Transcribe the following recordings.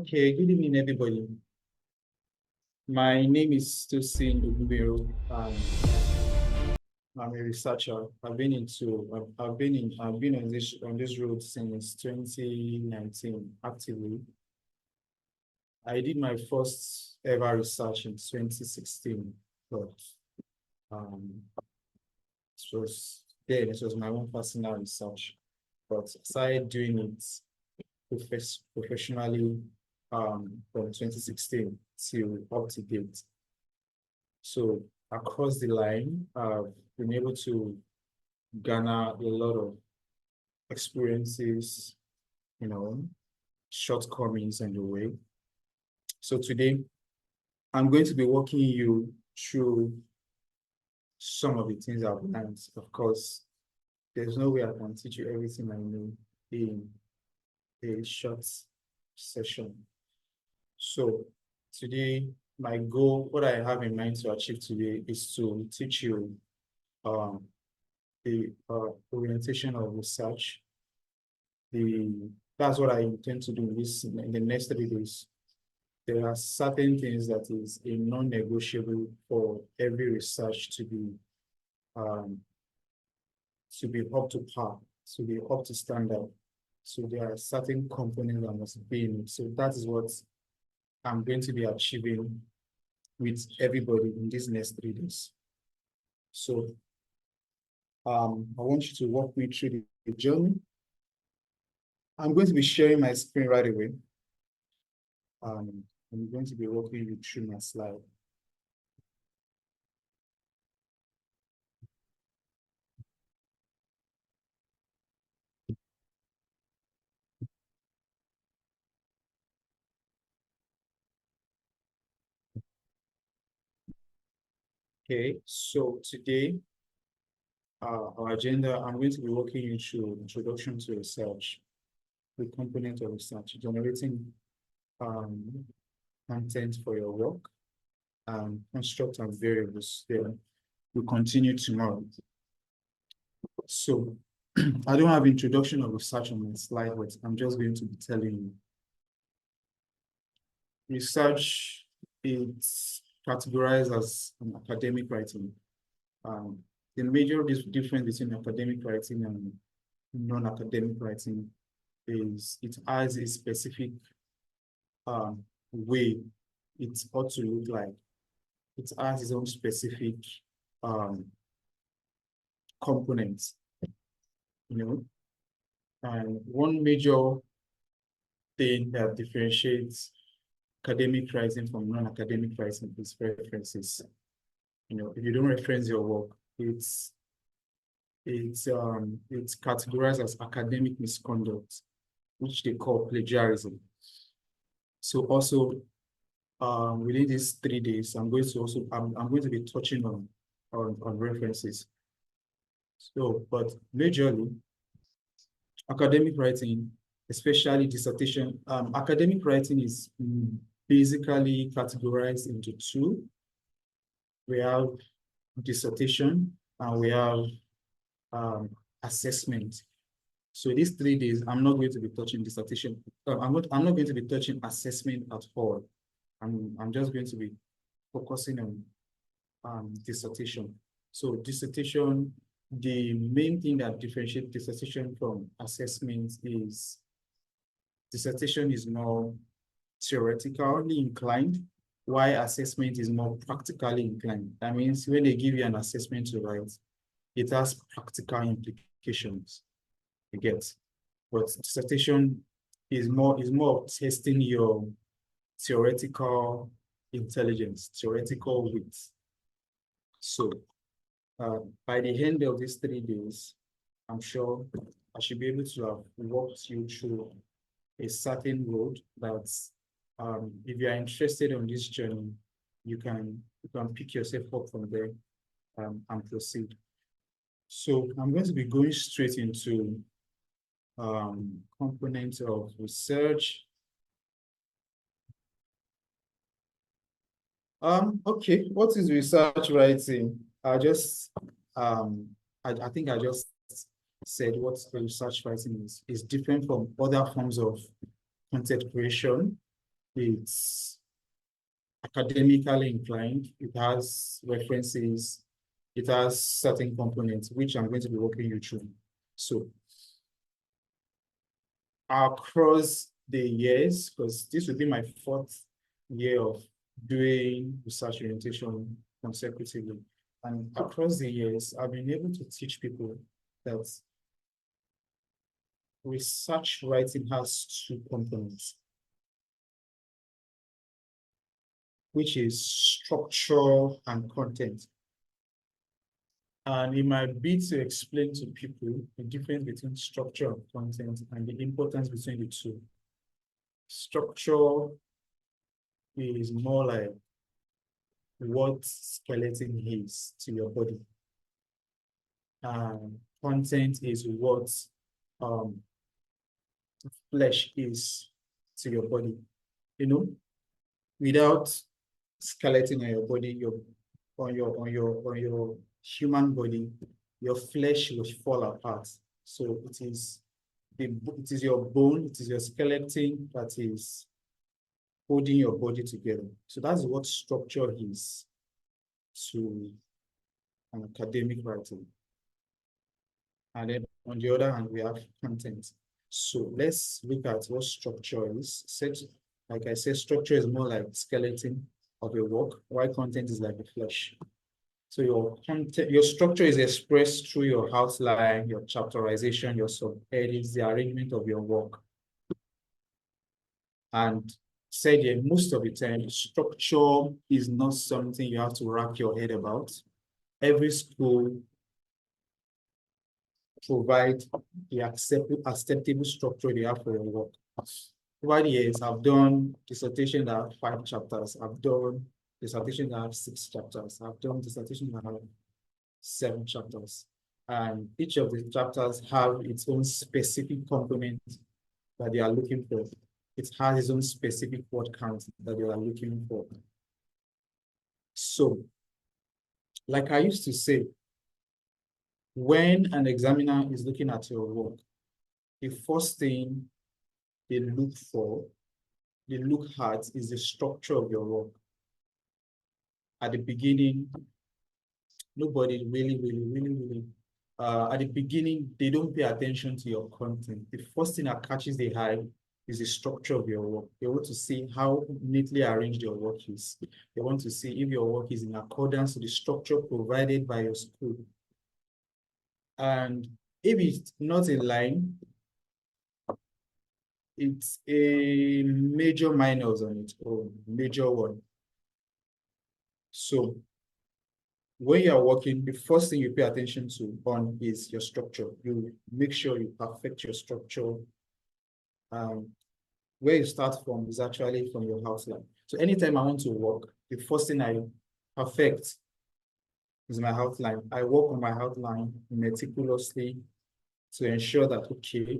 Okay, good evening, everybody. My name is Tosin Ogunbero. I'm a researcher. I've been on this road since 2019 actively. I did my first ever research in 2016, but um, it was my own personal research. But I started doing it professionally from 2016 till up to date. So across the line, I've been able to garner a lot of experiences, you know, shortcomings on the way. So today, I'm going to be walking you through some of the things I've learned. Of course, there's no way I can teach you everything I know in a short session. So today, my goal, what I have in mind to achieve today is to teach you the orientation of research. That's what I intend to do in the next 3 days. There are certain things that is a non-negotiable for every research to be up to par, to be up to standard. So there are certain components that must be in it. So that is what I'm going to be achieving with everybody in these next 3 days. So I want you to walk me through the journey. I'm going to be sharing my screen right away. I'm going to be walking you through my slide. Okay, so today, our agenda, I'm going to be walking you through introduction to research, the component of research, generating content for your work, construct and variables. Then we'll continue tomorrow. So I don't have introduction of research on my slide, but I'm just going to be telling you. Research is categorized as an academic writing. The major difference between academic writing and non-academic writing is it has a specific way it ought to look like. It has its own specific components, you know. And one major thing that differentiates academic writing from non-academic writing is references. You know, if you don't reference your work, it's categorized as academic misconduct, which they call plagiarism. So also within these 3 days, I'm going to be touching on references. So, but majorly, academic writing, especially dissertation, academic writing is basically categorized into two. We have dissertation and we have assessment. So these 3 days, I'm not going to be touching dissertation. I'm not going to be touching assessment at all. I'm just going to be focusing on dissertation. So dissertation, the main thing that differentiates dissertation from assessment is dissertation is more theoretically inclined, while assessment is more practically inclined. That means when they give you an assessment to write, it has practical implications, you get. But dissertation is more of testing your theoretical intelligence, theoretical wit. So by the end of these 3 days, I'm sure I should be able to have walked you through a certain road that's, if you are interested on this journey, you can pick yourself up from there and proceed. So I'm going to be going straight into components of research. Okay, what is research writing? I think I just said what research writing is different from other forms of content creation. it's academically inclined, it has references, it has certain components, which I'm going to be walking you through. So across the years, because this will be my 4th year of doing research orientation consecutively, and across the years, I've been able to teach people that research writing has 2 components, which is structure and content. And it might be to explain to people the difference between structure and content and the importance between the 2. Structure is more like what skeleton is to your body. And content is what flesh is to your body. You know, without skeleton on your body, on your human body, your flesh will fall apart. So it is your bone, it is your skeleton that is holding your body together. So that's what structure is to an academic writing. And then on the other hand, we have content. So let's look at what structure is. Like I said, structure is more like skeleton of a work, while content is like a flesh. So your structure is expressed through your outline, your chapterization, your subheadings, the arrangement of your work. And said here, most of the time, structure is not something you have to wrap your head about. Every school provides the acceptable structure they have for your work. Over the years, I've done dissertation that have 5 chapters. I've done dissertation that have 6 chapters. I've done dissertation that have 7 chapters. And each of the chapters have its own specific component that they are looking for. It has its own specific word count that they are looking for. So, like I used to say, when an examiner is looking at your work, the first thing they look at is the structure of your work. At the beginning, nobody really, at the beginning, they don't pay attention to your content. The first thing that catches the eye is the structure of your work. They want to see how neatly arranged your work is. They want to see if your work is in accordance with the structure provided by your school. And if it's not in line, it's a major minus on its own, major one. So when you are working, the first thing you pay attention to is your structure. You make sure you perfect your structure. Where you start from is actually from your outline. So anytime I want to work, the first thing I perfect is my outline. I work on my outline meticulously to ensure that, okay,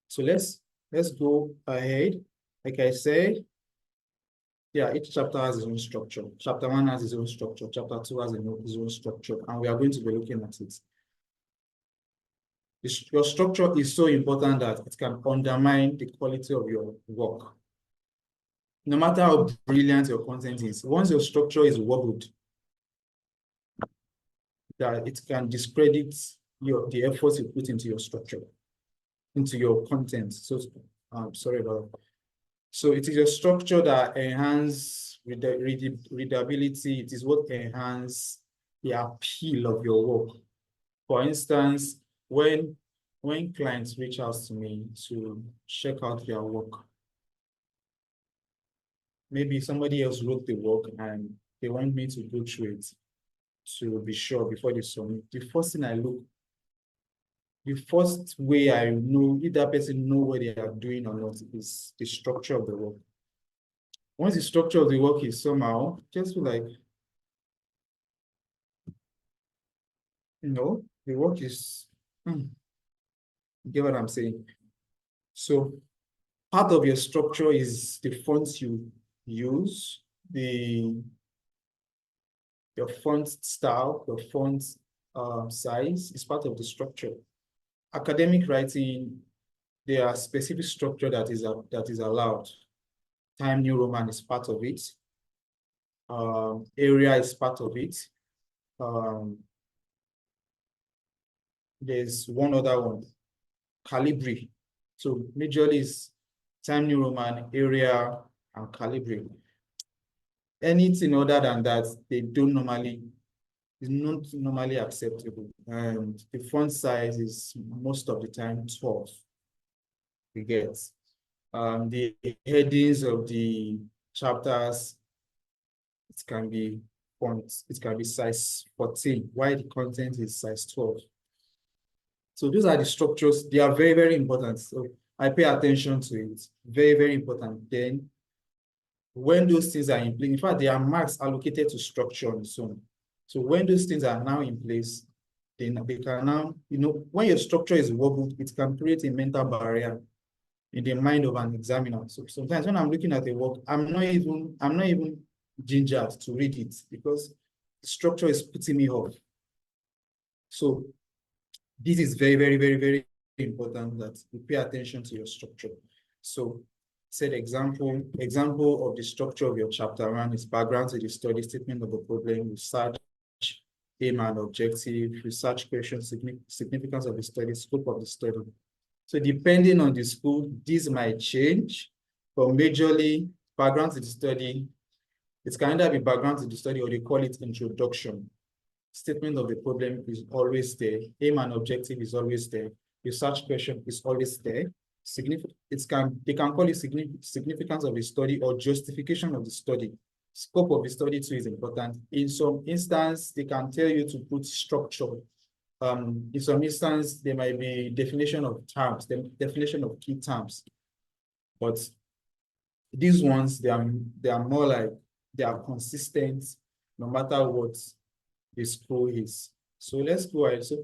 so let's go ahead. Like I said, yeah, each chapter has its own structure. Chapter 1 has its own structure. Chapter 2 has its own structure, and we are going to be looking at it. Your structure is so important that it can undermine the quality of your work. No matter how brilliant your content is, once your structure is wobbled, that it can discredit the efforts you put into your structure, into your content. So I'm sorry about that. So it is your structure that enhances readability. It is what enhances the appeal of your work. For instance, when clients reach out to me to check out their work, maybe somebody else wrote the work and they want me to go through it to be sure before they submit. The first thing I look, the first way I know if that person knows what they are doing or not is the structure of the work. Once the structure of the work is somehow, just feel like, no, the work is, you get what I'm saying? So part of your structure is the fonts you use, your font style, your font size is part of the structure. Academic writing, there are specific structure that is allowed. Time New Roman is part of it. Area is part of it. There's one other one, Calibri. So majorly is Time New Roman, area, and Calibri. Anything other than that, they don't normally, is not normally acceptable. And the font size is most of the time 12. We get the headings of the chapters, it can be font, it can be size 14, while the content is size 12. So those are the structures. They are very, very important. So I pay attention to it. Very, very important. Then when those things are in place, in fact, there are marks allocated to structure on its own. So when those things are now in place, then they can now, when your structure is wobbled, it can create a mental barrier in the mind of an examiner. So sometimes when I'm looking at a work, I'm not even gingered to read it because the structure is putting me off. So this is very, very, very, very important that you pay attention to your structure. So said example of the structure of your chapter 1 is background to the study, statement of the problem, research, aim and objective, research question, significance of the study, scope of the study. So depending on the school, this might change, but majorly background to the study, it can either be background to the study or they call it introduction. Statement of the problem is always there. Aim and objective is always there. Research question is always there. They can call it significance of the study or justification of the study. Scope of the study too is important. In some instance, they can tell you to put structure. In some instance, there might be definition of terms, the definition of key terms. But these ones, they are more like, they are consistent no matter what the school is. So let's go ahead. So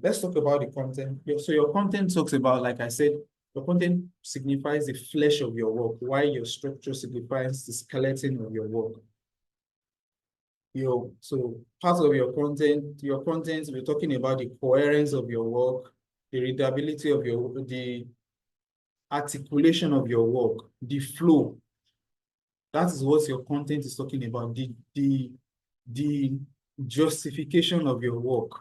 let's talk about the content. So your content talks about, like I said, your content signifies the flesh of your work, while your structure signifies the skeleton of your work. So part of your content, we're talking about the coherence of your work, the readability of your work, the articulation of your work, the flow. That is what your content is talking about, the justification of your work.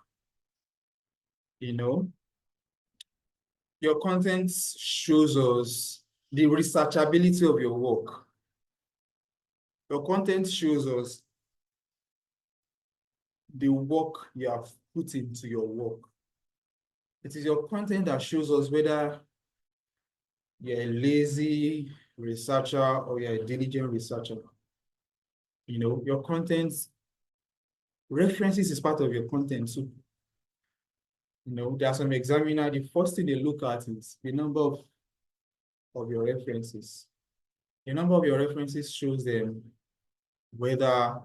Your content shows us the researchability of your work. Your content shows us the work you have put into your work. It is your content that shows us whether you're a lazy researcher or you're a diligent researcher. Your content, references is part of your content too. There are some examiner, the first thing they look at is the number of your references. The number of your references shows them whether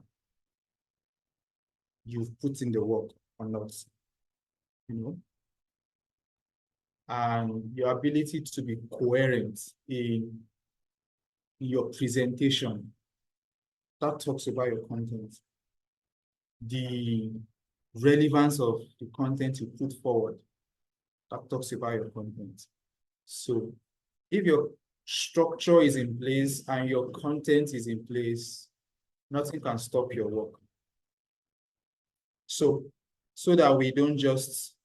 you've put in the work or not, and your ability to be coherent in your presentation. That talks about your content. The relevance of the content you put forward, that talks about your content. So if your structure is in place and your content is in place, nothing can stop your work. So that we don't just,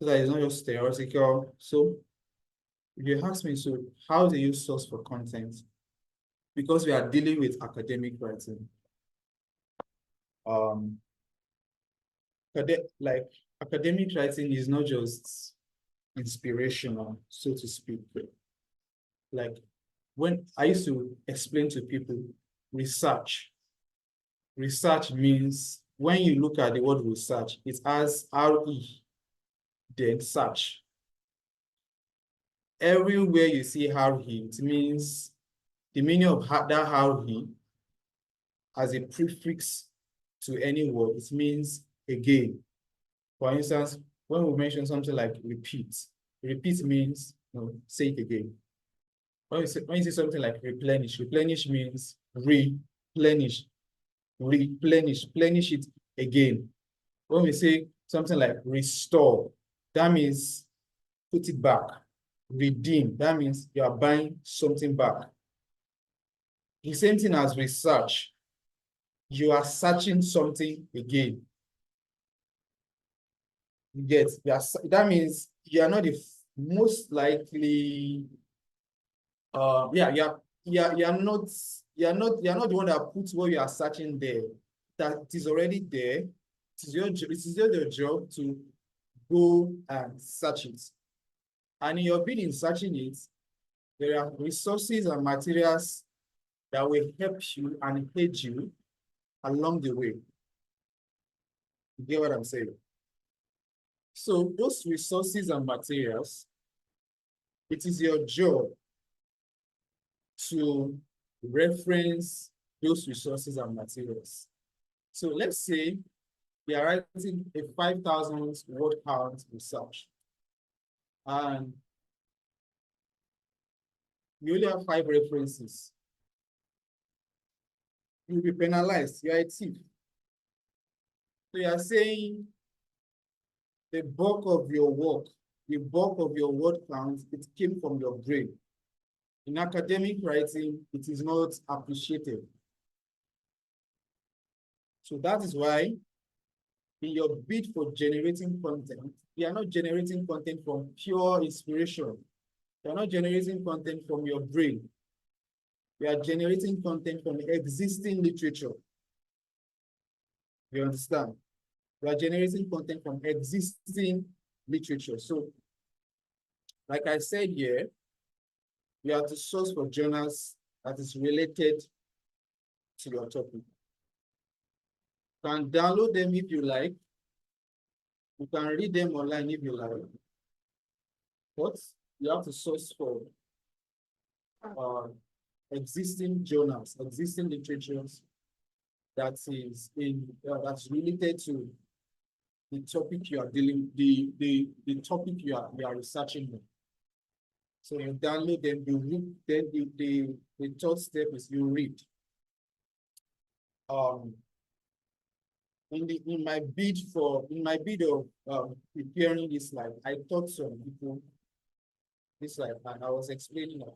so that it's not just theoretical. So if you ask me, so how do you source for content? Because we are dealing with academic writing. Like academic writing is not just inspirational, so to speak. Like when I used to explain to people, research means when you look at the word research, it has RE, then search. Everywhere you see RE, it means the meaning of that RE as a prefix to any word, it means again. For instance, when we mention something like repeat means say it again. When you say something like replenish means replenish it again. When we say something like restore, that means put it back. Redeem, that means you are buying something back. the same thing as research. You are searching something again. You get, that means you are not the most likely, you're not the one that puts what you are searching there. That it is already there. It is your job to go and search it. And in your bidding searching it, there are resources and materials that will help you and aid you along the way. You get what I'm saying? So those resources and materials, it is your job to reference those resources and materials. So let's say we are writing a 5,000 word count research, and you only have 5 references. You'll be penalized. You are a thief. So you are saying the bulk of your work, the bulk of your word count, it came from your brain. In academic writing, it is not appreciated. So that is why in your bid for generating content, you are not generating content from pure inspiration. You are not generating content from your brain. You are generating content from existing literature. You understand? You are generating content from existing literature. So, like I said here, you have to source for journals that is related to your topic. You can download them if you like. You can read them online if you like. But you have to source for existing journals, existing literatures that is that's related to the topic you are dealing, the topic you are researching on. So you download them, you read, then the third step is you read. In my bid of preparing this slide, I taught some people this slide, and I was explaining that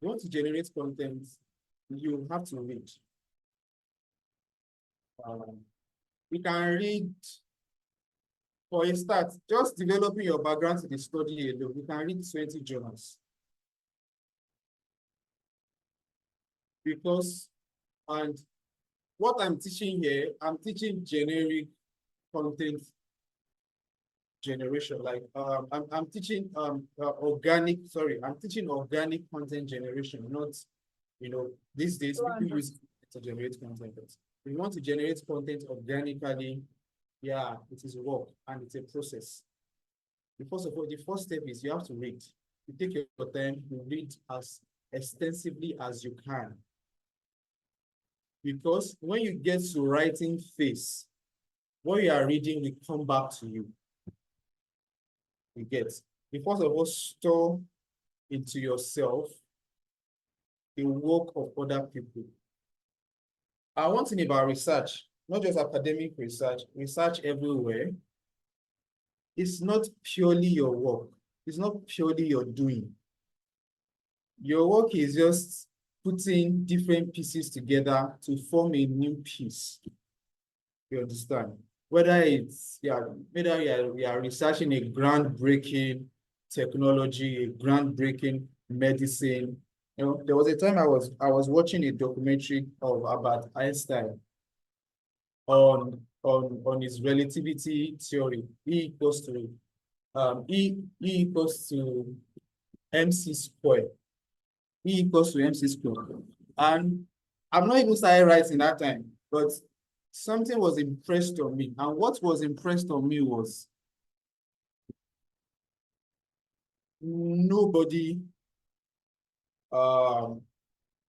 you want to generate content, you have to read. You can read, for a start, just developing your background to the study alone, you can read 20 journals. Because, and what I'm teaching here, I'm teaching generic content generation. Like I'm teaching organic content generation, not, these days people use it to generate content. If you want to generate content organically, yeah, it is work and it's a process. First of all, the first step is you have to read. You take your time, you read as extensively as you can. Because when you get to writing phase, what you are reading will come back to you. You get. You first of all store into yourself the work of other people. One thing about research, not just academic research, research everywhere, it's not purely your work. It's not purely your doing. Your work is just putting different pieces together to form a new piece. You understand? Whether it's, whether you are researching a groundbreaking technology, a groundbreaking medicine. There was a time I was watching a documentary about Einstein on his relativity theory. E equals to MC squared. E equals to MC squared. And I'm not even started writing that time, but something was impressed on me. And what was impressed on me was nobody,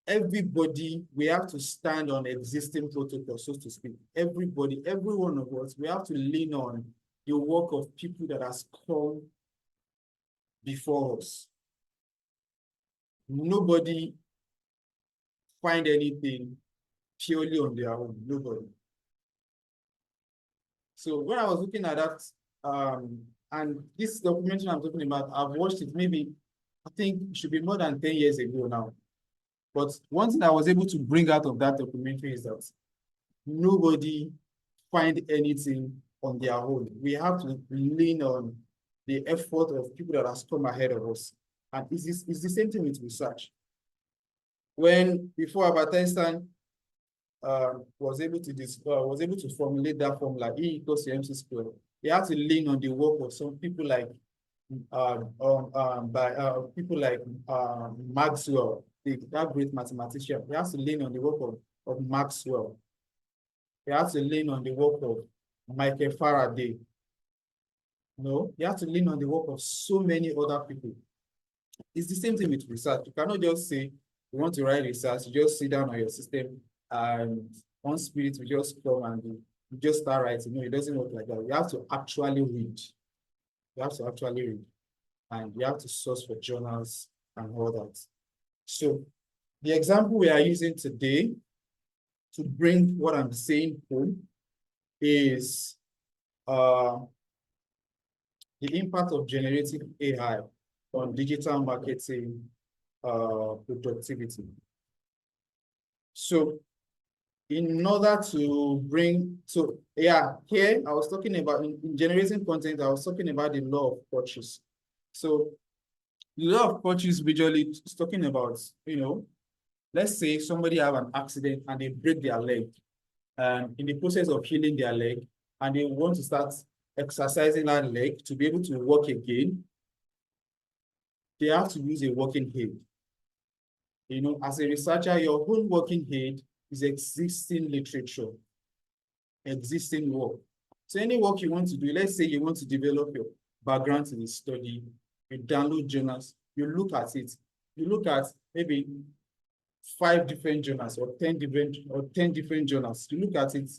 everybody, we have to stand on existing protocols, so to speak. Everybody, every one of us, we have to lean on the work of people that has come before us. Nobody find anything purely on their own, nobody. So when I was looking at that, and this documentary I'm talking about, I've watched it maybe, I think it should be more than 10 years ago now. But one thing I was able to bring out of that documentary is that nobody find anything on their own. We have to lean on the effort of people that has come ahead of us. And it's the same thing with research. When before Albert Einstein was able to formulate that formula, E equals to MC squared, he had to lean on the work of some people like people like Maxwell, that great mathematician. He has to lean on the work of Maxwell. He has to lean on the work of Michael Faraday. No, you have to lean on the work of so many other people. It's the same thing with research. You cannot just say you want to write research, you just sit down on your system and one spirit will just come and you just start writing. No, it doesn't work like that. You have to actually read. You have to actually read. And you have to source for journals and all that. So the example we are using today to bring what I'm saying home is the impact of generative AI on digital marketing productivity. So in order to bring, so yeah, here I was talking about, in generating content, I was talking about the law of purchase. So the law of purchase visually is talking about, let's say somebody have an accident and they break their leg. And in the process of healing their leg, and they want to start exercising that leg to be able to walk again, they have to use a walking aid. As a researcher, your own walking aid is existing literature, existing work. So any work you want to do, let's say you want to develop your background in the study, you download journals, you look at it, you look at maybe 5 different journals or 10 different journals. You look at it,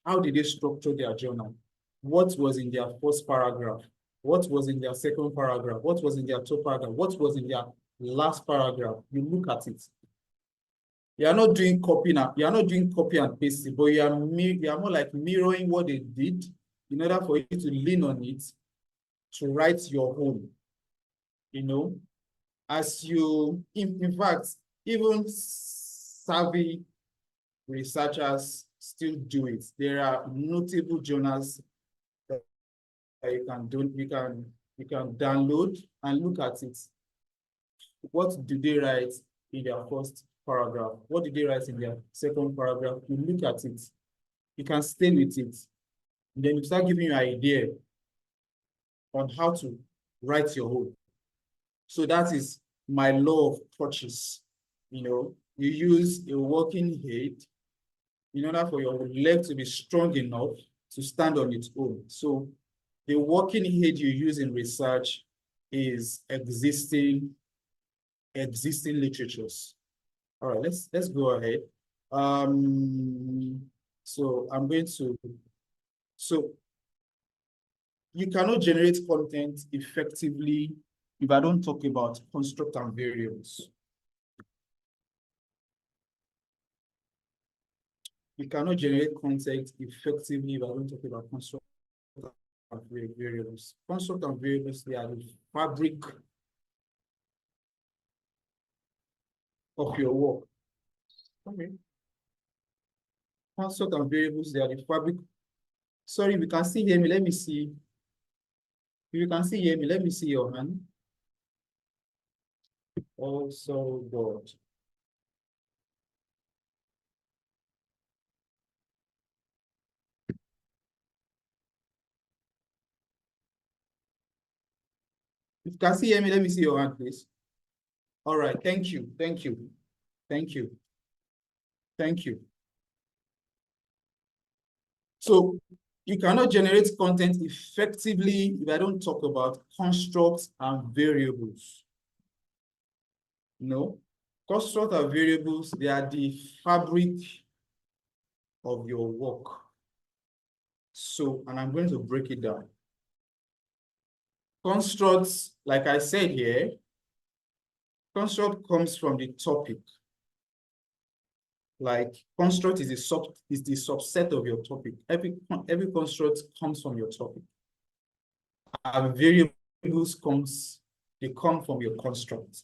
how did they structure their journal? What was in their first paragraph? What was in their second paragraph? What was in their third paragraph? What was in their last paragraph? You look at it. You are not doing copy now. You are not doing copy and paste, but you are more like mirroring what they did in order for you to lean on it to write your own. As you, in fact, even savvy researchers still do it. There are notable journals that you can download and look at it. What do they write in their first paragraph? What did they write in their second paragraph? You look at it. You can stay with it. And then you start giving you an idea on how to write your own. So that is my law of purchase. You use a walking aid in order for your leg to be strong enough to stand on its own. So the walking aid you use in research is existing literatures. All right, let's go ahead. So I'm going to, so you cannot generate content effectively if I don't talk about construct and variables. You cannot generate content effectively if I don't talk about construct and variables. Construct and variables, they are the fabric of your work. Okay. Construct and variables, they are the fabric. Sorry, if you can still hear me, let me see. If you can still hear me, let me see your hand. Also, God. If you can still hear me, let me see your hand, please. All right, thank you, thank you, thank you, thank you. So you cannot generate content effectively if I don't talk about constructs and variables. No, constructs and variables, they are the fabric of your work. So, and I'm going to break it down. Constructs, like I said here, construct comes from the topic. Like construct is the subset of your topic. Every construct comes from your topic. And variables they come from your construct.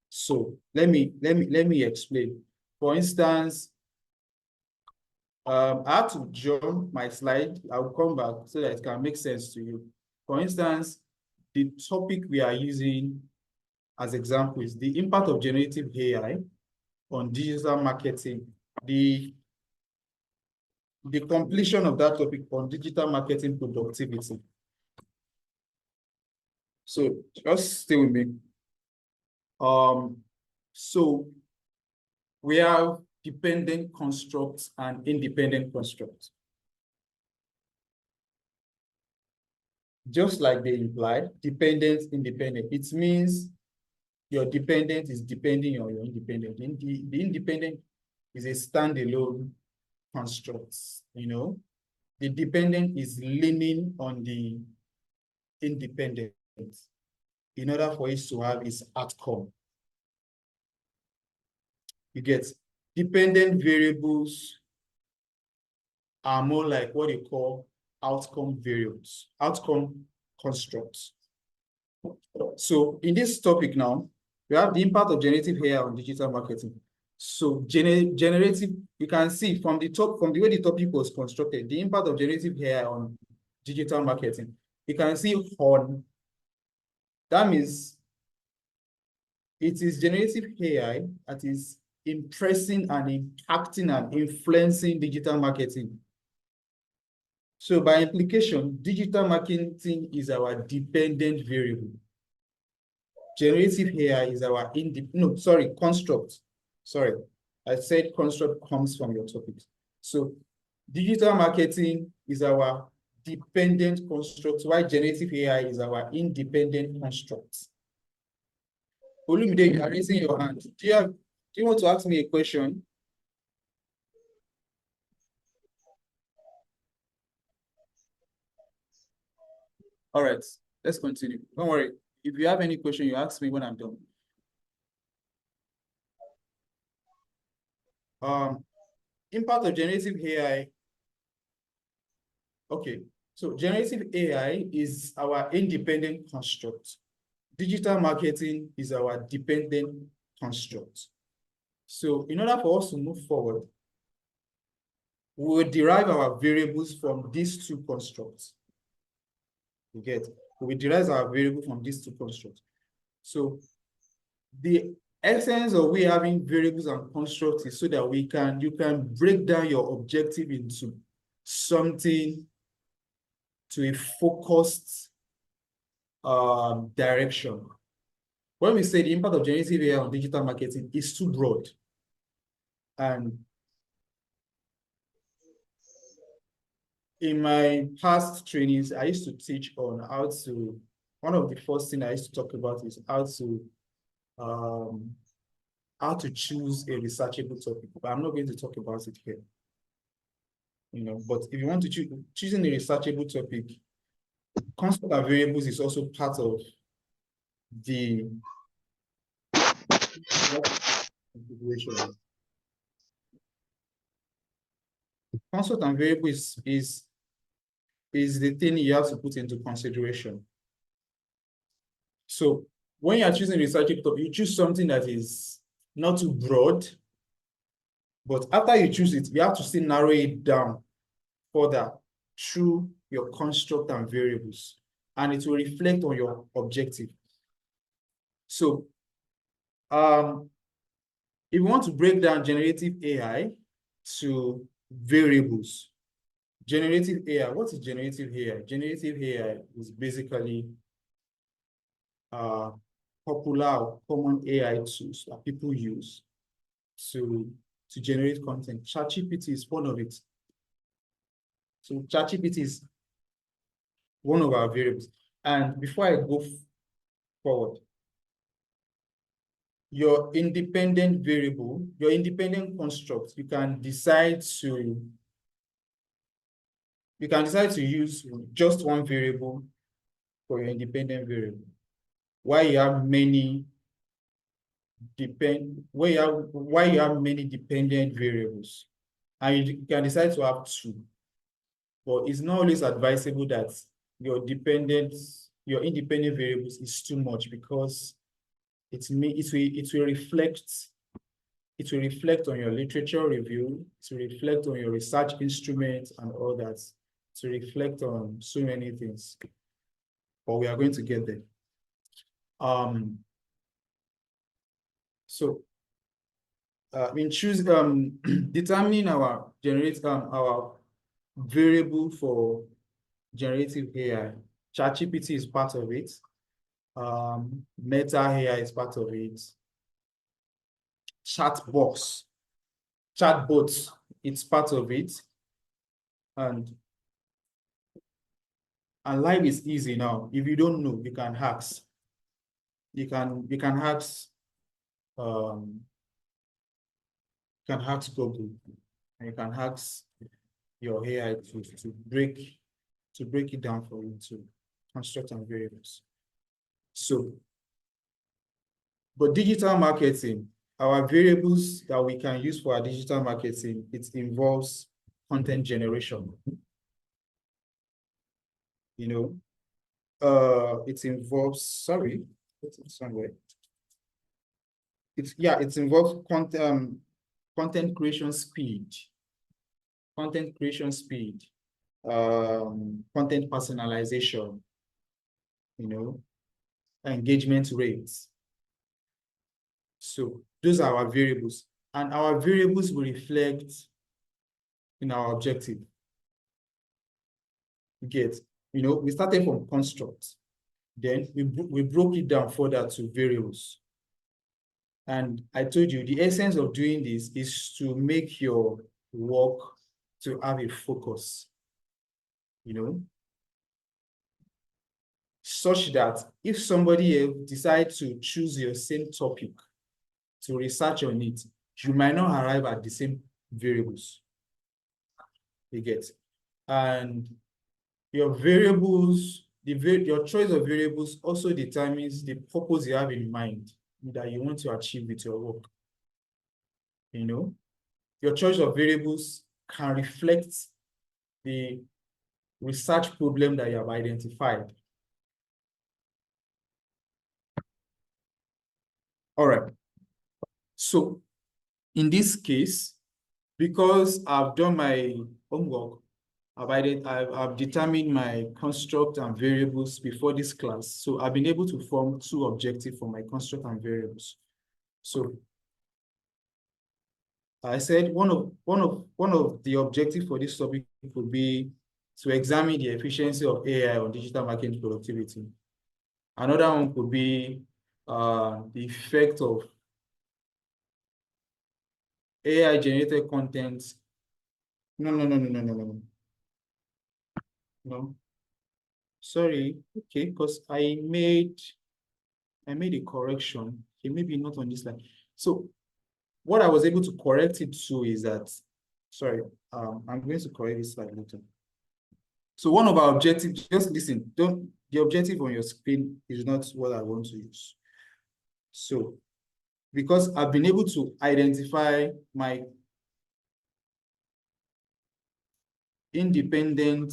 So let me explain. For instance, I have to jump my slide. I'll come back so that it can make sense to you. For instance, the topic we are using as example is the impact of generative AI on digital marketing, the completion of that topic on digital marketing productivity. So just stay with me. So we have dependent constructs and independent constructs. Just like they imply, dependent, independent. It means your dependent is depending on your independent. The independent is a standalone construct, you know. The dependent is leaning on the independent in order for it to have its outcome. You get dependent variables are more like what you call outcome variables, outcome constructs. So in this topic now, we have the impact of generative AI on digital marketing. So generative, you can see from the top, from the way the topic was constructed, the impact of generative AI on digital marketing. You can see on, that means it is generative AI that is impressing and impacting and influencing digital marketing. So by implication, digital marketing is our dependent variable. Generative AI is our construct. Sorry, I said construct comes from your topic. So digital marketing is our dependent construct, while generative AI is our independent construct. Olumide, you are raising your hand. Do you want to ask me a question? All right, let's continue. Don't worry. If you have any question, you ask me when I'm done. Impact of generative AI. Okay, so generative AI is our independent construct. Digital marketing is our dependent construct. So in order for us to move forward, we will derive our variables from these two constructs. You get? We will derive our variable from these two constructs. So the essence of we having variables and constructs is so that you can break down your objective into something to a focused direction. When we say the impact of generative AI on digital marketing is too broad, and in my past trainings, I used to teach on how to, one of the first things I used to talk about is how to choose a researchable topic, but I'm not going to talk about it here. You know, but if you want to choosing a researchable topic, constant variables is also part of the configuration. Constant and variable is the thing you have to put into consideration. So when you are choosing researchable topic, you choose something that is not too broad, but after you choose it, you have to still narrow it down further through your construct and variables, and it will reflect on your objective. So if you want to break down generative AI to variables, generative AI, what is generative AI? Generative AI is basically popular, common AI tools that people use to generate content. ChatGPT is one of it. So ChatGPT is one of our variables. And before I go forward, your independent variable, your independent construct, you can decide to use just one variable for your independent variable. Why you have many dependent variables, and you can decide to have two. But it's not always advisable that your independent variables is too much, because it will reflect on your literature review, to reflect on your research instruments and all that, to reflect on so many things. But we are going to get there. So in determining our variable for generative AI, ChatGPT is part of it. Meta AI is part of it. Chatbots, it's part of it. And life is easy now. If you don't know, you can hack. You can hack Google, and you can hack your AI to break it down for you to construct and variables. So, but digital marketing, our variables that we can use for our digital marketing, it involves content generation. You know, it involves, sorry, it's somewhere. It involves content creation speed, content personalization, you know, engagement rates. So those are our variables, and our variables will reflect in our objective. We started from constructs, then we broke it down further to variables. And I told you the essence of doing this is to make your work to have a focus, such that if somebody else decides to choose your same topic to research on it, you might not arrive at the same variables. You get? And your variables, your choice of variables also determines the purpose you have in mind that you want to achieve with your work. Your choice of variables can reflect the research problem that you have identified. All right. So in this case, because I've done my homework, I've determined my construct and variables before this class. So I've been able to form two objectives for my construct and variables. So I said one of the objectives for this topic would be to examine the efficiency of AI on digital marketing productivity. Another one could be the effect of AI generated content. No. Sorry. Okay, because I made a correction. Okay, maybe not on this line. So what I was able to correct it to is that, sorry, I'm going to correct this slide later. So one of our objectives, just listen, the objective on your screen is not what I want to use. So because I've been able to identify my independent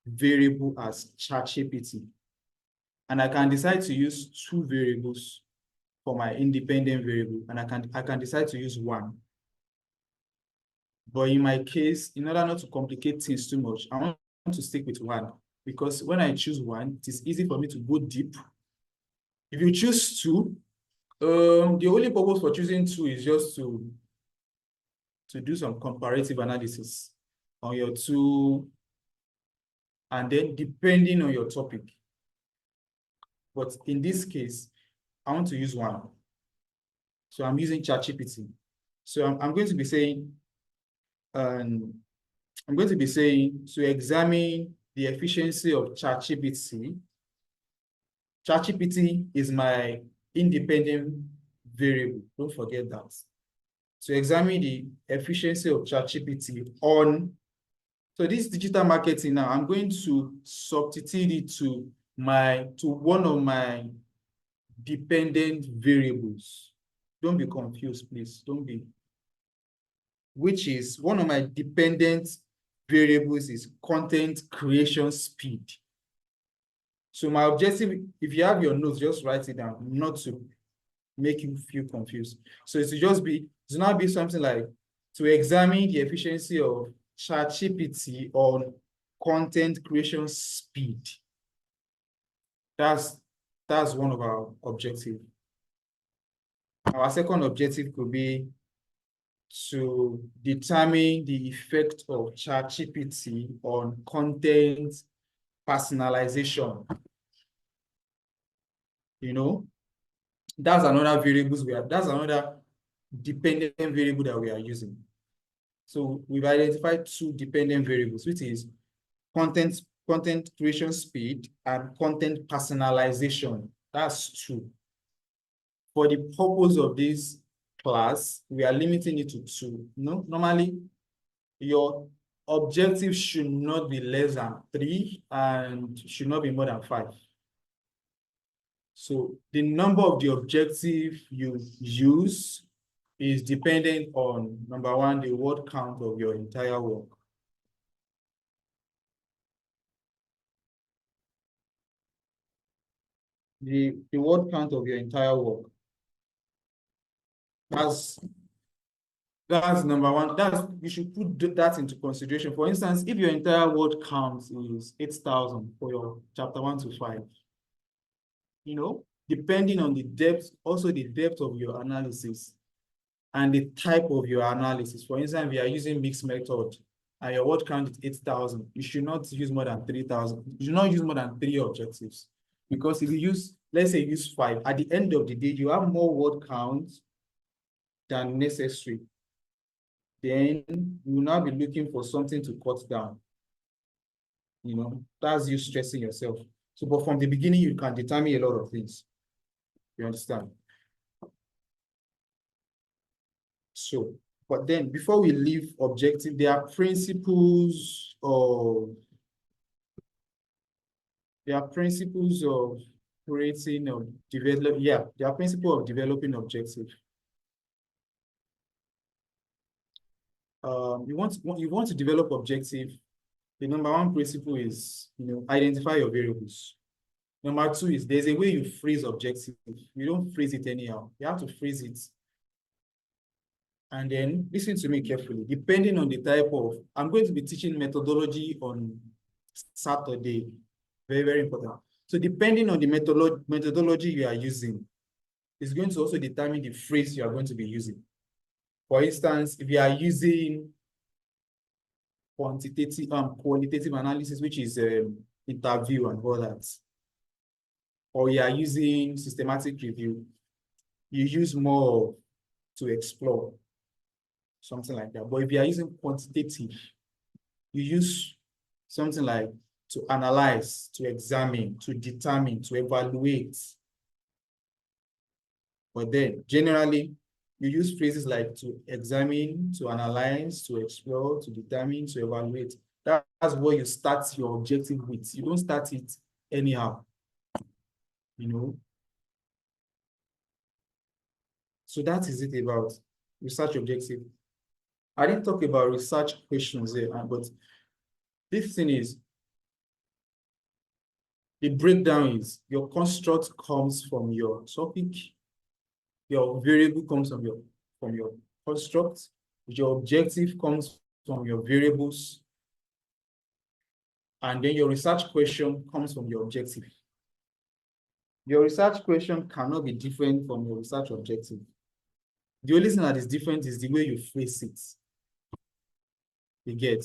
variable as ChatGPT, and I can decide to use two variables for my independent variable, and I can decide to use one. But in my case, in order not to complicate things too much, I want to stick with one, because when I choose one, it is easy for me to go deep. If you choose two, the only purpose for choosing two is just to do some comparative analysis on your two, and then depending on your topic. But in this case, I want to use one. So I'm using ChatGPT. So I'm going to be saying, to examine the efficiency of ChatGPT. ChatGPT is my independent variable. Don't forget that. To examine the efficiency of ChatGPT on, so this digital marketing now, I'm going to substitute it to one of my dependent variables. Don't be confused, please. Don't be. Which is one of my dependent variables is content creation speed. So my objective, if you have your notes, just write it down, not to make you feel confused. So it should not be something like to examine the efficiency of ChatGPT on content creation speed. That's one of our objectives. Our second objective could be to determine the effect of ChatGPT on content personalization. You know, that's another dependent variable that we are using. So we've identified two dependent variables, which is content creation speed and content personalization. That's two. For the purpose of this class, we are limiting it to two. No, normally your objective should not be less than 3 and should not be more than 5. So the number of the objective you use is dependent on, number one, the word count of your entire work. The word count of your entire work. That's number one. You should put that into consideration. For instance, if your entire word count is 8,000 for your chapter 1 to 5, you know, depending on the depth, also the depth of your analysis and the type of your analysis. For instance, if you are using mixed method and your word count is 8,000, you should not use more than 3,000. You should not use more than 3 objectives. Because if you use, let's say you use 5, at the end of the day, you have more word count than necessary. Then you will now be looking for something to cut down. You know, that's you stressing yourself. So, but from the beginning, you can determine a lot of things. You understand? So, but then before we leave objective, there are principles of creating or develop. Yeah, there are principles of developing objective. You want to develop objective. The number one principle is, you know, identify your variables. Number two is there's a way you phrase objective. You don't phrase it anyhow. You have to phrase it. And then listen to me carefully. Depending on the type of, I'm going to be teaching methodology on Saturday. Very, very important. So depending on the methodology you are using, it's going to also determine the phrase you are going to be using. For instance, if you are using qualitative analysis, which is interview and all that, or you are using systematic review, you use more to explore, something like that. But if you are using quantitative, you use something like to analyze, to examine, to determine, to evaluate. But then generally, you use phrases like to examine, to analyze, to explore, to determine, to evaluate. That's what you start your objective with. You don't start it anyhow, you know. So that is it about research objective. I didn't talk about research questions there, but this thing is, the breakdown is your construct comes from your topic, your variable comes from your construct, your objective comes from your variables, and then your research question comes from your objective. Your research question cannot be different from your research objective. The only thing that is different is the way you phrase it. You get.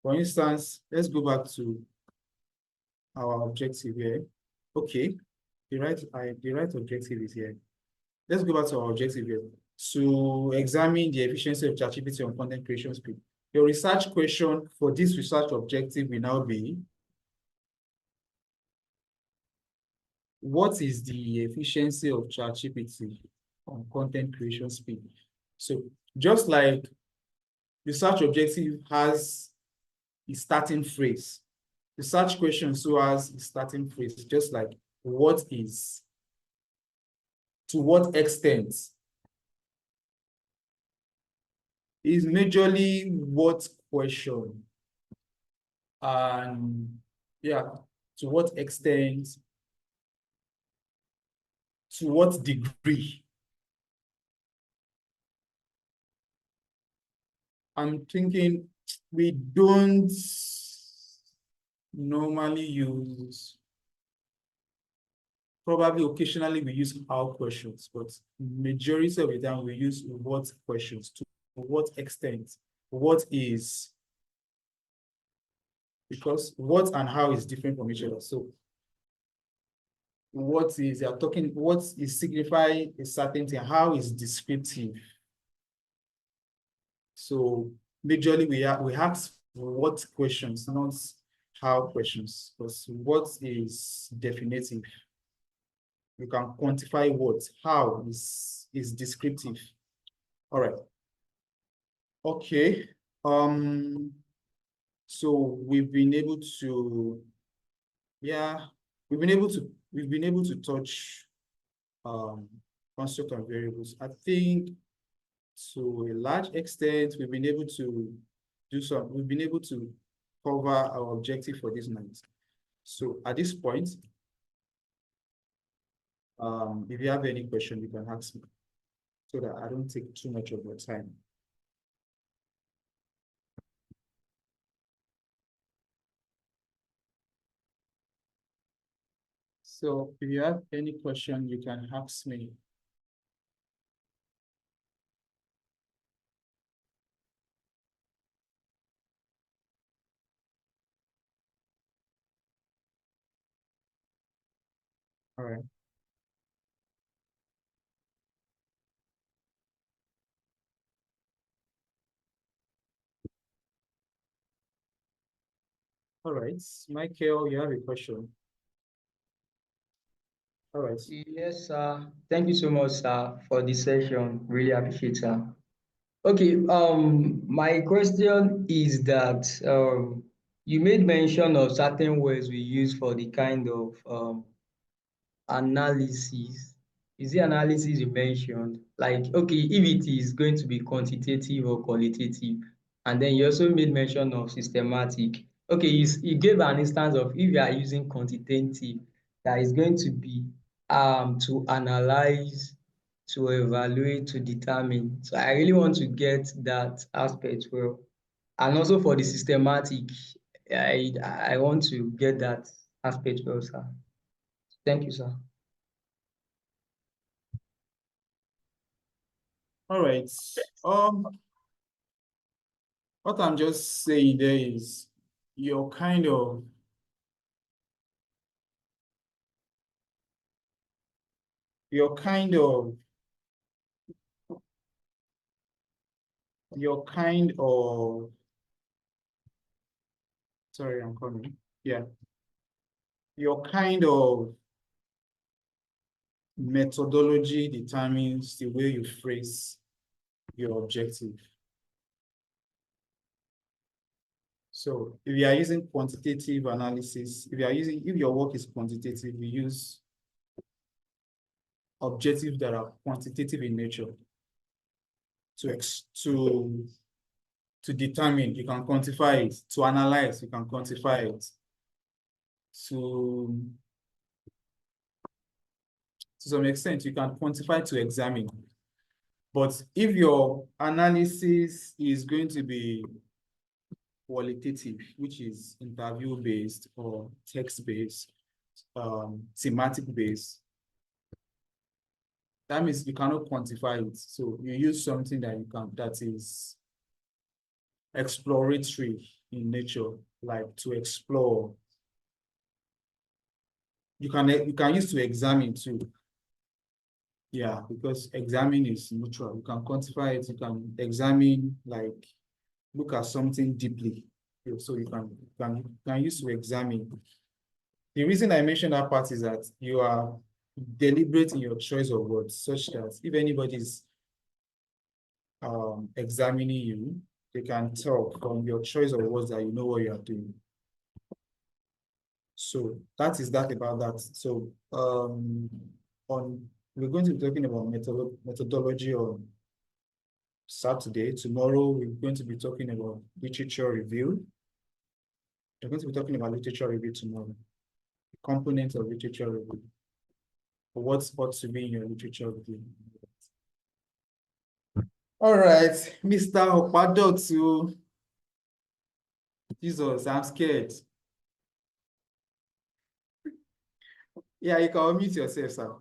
For instance, let's go back to our objective here. Okay, the right objective is here. Let's go back to our objective here. To examine the efficiency of ChatGPT on content creation speed. Your research question for this research objective will now be, what is the efficiency of ChatGPT on content creation speed? So just like research objective has a starting phrase, research question so has a starting phrase, just like what is, to what extent, is majorly what question, and yeah, to what extent, to what degree? I'm thinking we don't normally use, probably occasionally we use how questions, but majority of the time we use what questions. To what extent? What is? Because what and how is different from each other. So what is, you are talking, what is signifying a certain thing, how is descriptive. So majorly we ask what questions, not how questions, because what is definitive. You can quantify what, how is descriptive. All right. Okay. So we've been able to, yeah, we've been able to touch construct and variables. I think to a large extent, we've been able to we've been able to cover our objective for this night. So at this point, if you have any question, you can ask me so that I don't take too much of your time. So if you have any question, you can ask me. All right. All right. Michael, you have a question. All right. Yes, sir. Thank you so much, sir, for the session. Really appreciate, sir. Okay, my question is that you made mention of certain words we use for the kind of analysis. Is the analysis you mentioned? Like, okay, if it is going to be quantitative or qualitative, and then you also made mention of systematic. Okay, you gave an instance of if you are using quantitative, that is going to be to analyze, to evaluate, to determine. So I really want to get that aspect well. And also for the systematic, I want to get that aspect well, sir. Thank you, sir. All right. What I'm just saying there is you're kind of you're kind of you're kind of sorry, I'm coming. Yeah. Your kind of methodology determines the way you phrase your objective. So if you are using quantitative analysis, if your work is quantitative, we use objectives that are quantitative in nature to determine, you can quantify it, to analyze, you can quantify it, to some extent, you can quantify to examine. But if your analysis is going to be qualitative, which is interview-based or text-based, thematic-based, that means you cannot quantify it. So you use something that is exploratory in nature, like to explore. You can use to examine too. Yeah, because examine is neutral. You can quantify it, you can examine, like look at something deeply. So you can use to examine. The reason I mentioned that part is that you are deliberate in your choice of words, such that if anybody's examining you, they can tell from your choice of words that you know what you are doing. So that is that about that. So we're going to be talking about methodology on Saturday. Tomorrow we're going to be talking about literature review. We're going to be talking about literature review tomorrow. Components of literature review. what ought to be in your literature review. All right, Mr. Opadotu. Jesus, I'm scared. Yeah, you can unmute yourself, sir.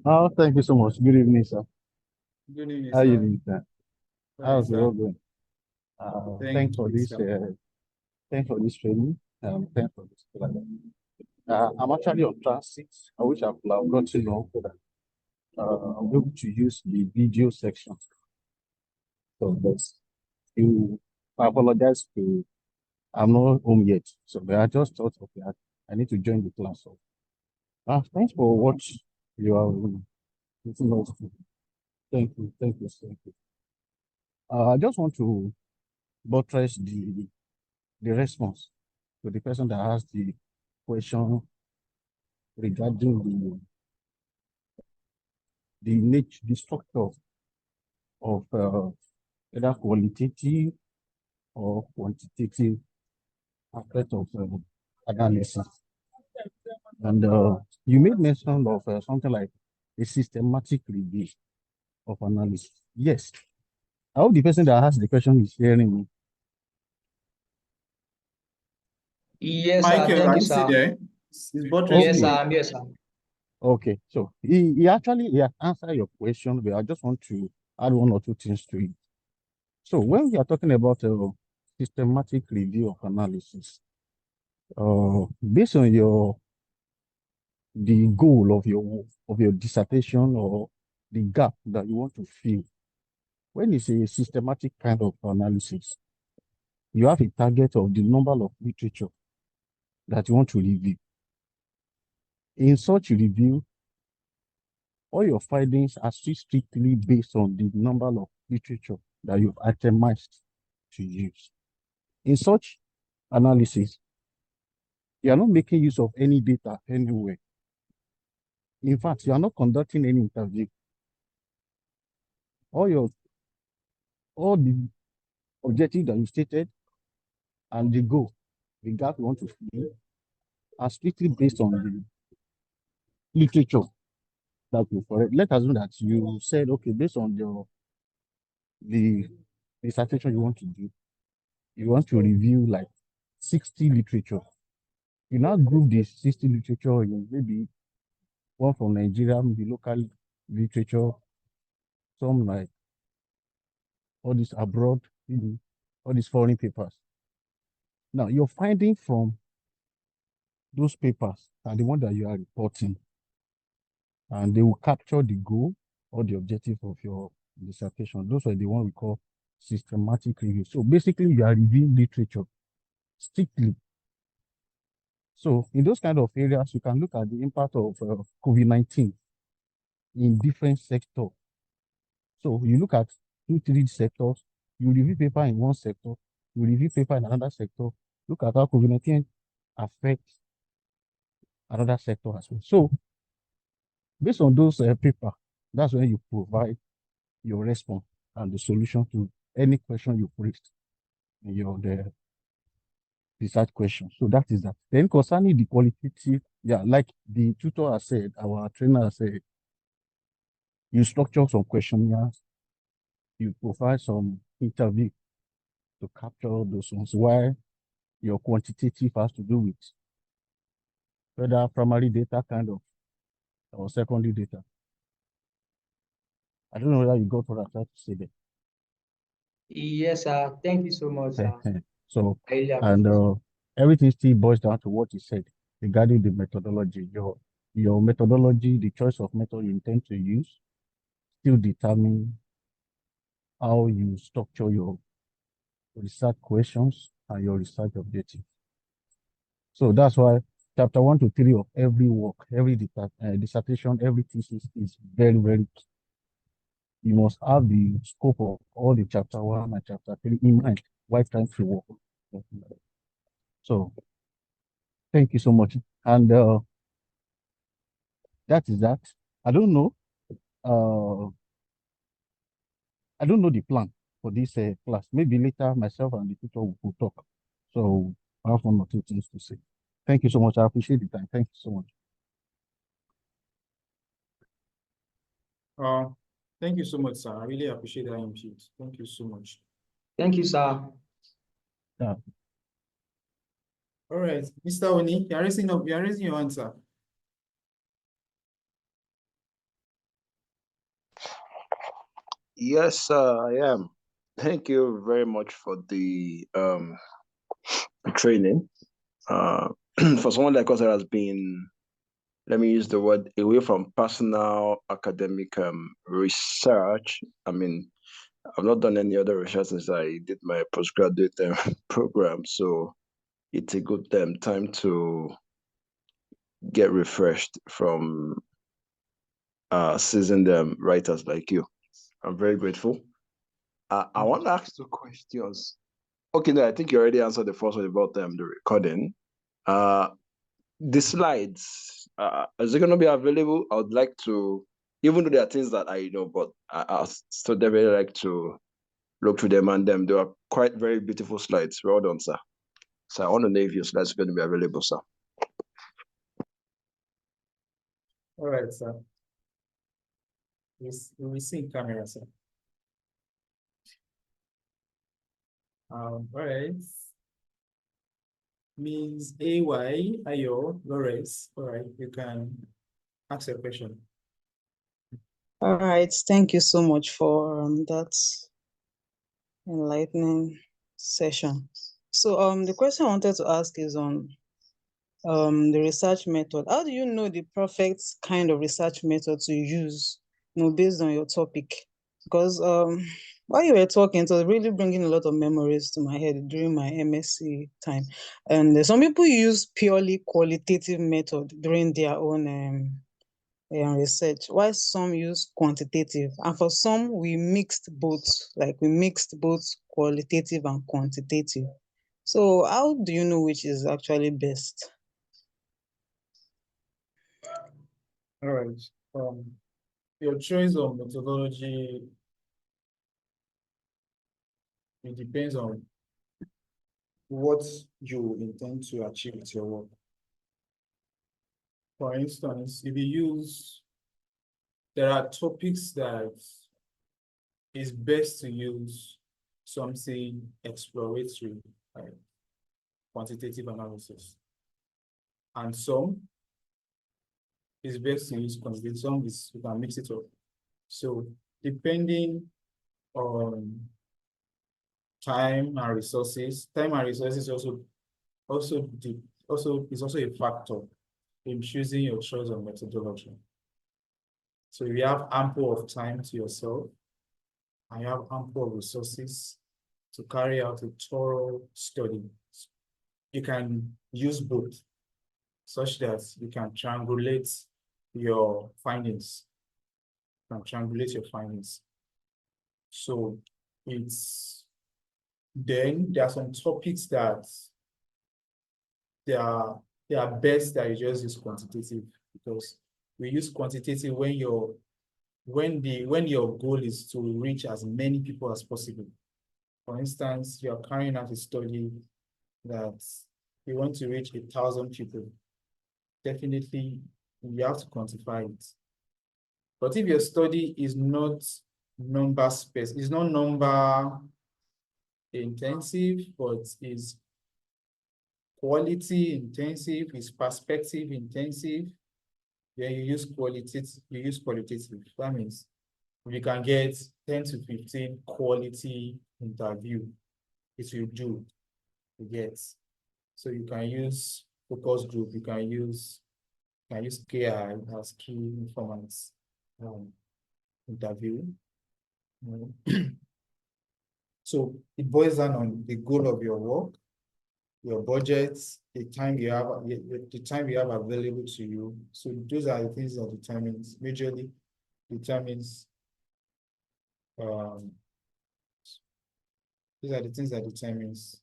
Oh, thank you so much. Good evening, sir. Good evening, How you sir. doing, sir? Fine, How's the sir. work going? Thank you, sir. Thanks for this training. Thanks for this. I'm actually on transit. I wish I could have got to know so that I'll be able to use the video section. So that's you. I apologize to. I'm not home yet, so but I just thought, okay, I need to join the class. So, thanks for what you are. Listening us to. Thank you, thank you, thank you. I just want to buttress the response to the person that asked the question regarding the structure of either qualitative or quantitative aspect of analysis. And you made mention of something like a systematic review of analysis. Yes. I hope the person that asked the question is hearing me. Yes, sir. Michael, Thank are you, you still sir. there? It's buttress Yes, Okay. sir. me. I'm here, sir. Okay. So he actually answered your question, but I just want to add one or two things to it. So when we are talking about a systematic review of analysis, based on the goal of your dissertation or the gap that you want to fill, when it's a systematic kind of analysis, you have a target of the number of literature that you want to review. In such review, all your findings are still strictly based on the number of literature that you've itemized to use. In such analysis, you are not making use of any data anywhere. In fact, you are not conducting any interview. All the objectives that you stated and the goal, the gap you want to fill, are strictly based on the literature that you correct. Let us assume that you said, okay, based on the dissertation you want to do, you want to review like 60 literature. You now group the 60 literature in maybe one from Nigeria, maybe local literature, some like all these abroad, all these foreign papers. Now, your finding from those papers are the one that you are reporting, and they will capture the goal or the objective of your dissertation. Those are the one we call systematic review. So basically, you are reviewing literature strictly. So in those kind of areas, you can look at the impact of COVID-19 in different sectors. So you look at 2, 3 sectors, you review paper in one sector, you review paper in another sector, look at how COVID-19 affects another sector as well. So based on those paper, that's when you provide your response and the solution to any question you raised in the research question. So that is that. Then concerning the qualitative, like the tutor has said, our trainer has said, you structure some questionnaires, you provide some interview to capture those ones, while your quantitative has to do with whether primary data kind of or secondary data. I don't know whether you got what I'm trying to say there. Yes, sir. Thank you so much, sir. So, I really and appreciate it. everything still boils down to what you said regarding the methodology. Your methodology, the choice of method you intend to use, still determine how you structure your research questions and your research objective. So that's why chapter 1 to 3 of every work, every dissertation, every thesis is very, very key. You must have the scope of all the chapter 1 and chapter 3 in mind while trying to work. So thank you so much. And that is that. I don't know. I don't know the plan for this class. Maybe later myself and the tutor will talk. So I have one or two things to say. Thank Thank you so much. I appreciate the time. Thank you so much. Uh, thank you so much, sir. I really appreciate that input. Thank you so much. Thank you, sir. Yeah. All right, Mr. Oni, you are raising your answer. Yes, I am. Thank you very much for the training. For someone like us that has been, let me use the word, away from personal academic research. I mean, I've not done any other research since I did my postgraduate program, so it's a good time to get refreshed from seasoned writers like you. I'm very grateful. I want to ask 2 questions. Okay, no, I think you already answered the first one about the recording. The slides, is it going to be available? I would like to, even though there are things that I know, but I still definitely like to look through them, and they are quite very beautiful slides. Well done, sir. So I want to know if your slides are going to be available, sir. All right, sir. We see in camera, sir. All right. Means AY, Ayo, Lawrence. All right, you can ask your question. All right, thank you so much for that enlightening session. So the question I wanted to ask is on the research method. How do you know the perfect kind of research method to use, based on your topic? Because while you were talking, it was really bringing a lot of memories to my head during my MSc time. And some people use purely qualitative method during their own research, while some use quantitative, and for some we mixed both, qualitative and quantitative. So how do you know which is actually best? All right. Your choice of methodology, it depends on what you intend to achieve with your work. For instance, if you use, there are topics that is best to use something exploratory, like quantitative analysis. And some is best to use quantitative, some is, you can mix it up. So depending on time and resources also is also a factor in choosing your choice of methodology. So if you have ample of time to yourself and you have ample of resources to carry out a thorough study, you can use both such that you can triangulate your findings. So then there are some topics that they are best that you just use quantitative, because we use quantitative when your goal is to reach as many people as possible. For instance, you are carrying out a study that you want to reach 1,000 people. Definitely, you have to quantify it. But if your study is not number intensive, but is quality intensive, is perspective intensive, then you use qualitative. That means if you can get 10 to 15 quality interview, it will do, you get. So you can use focus group, you can use KI as key informants interview. So it boils down on the goal of your work, your budget, the time you have available to you. So those are the things that majorly determines these are the things that determines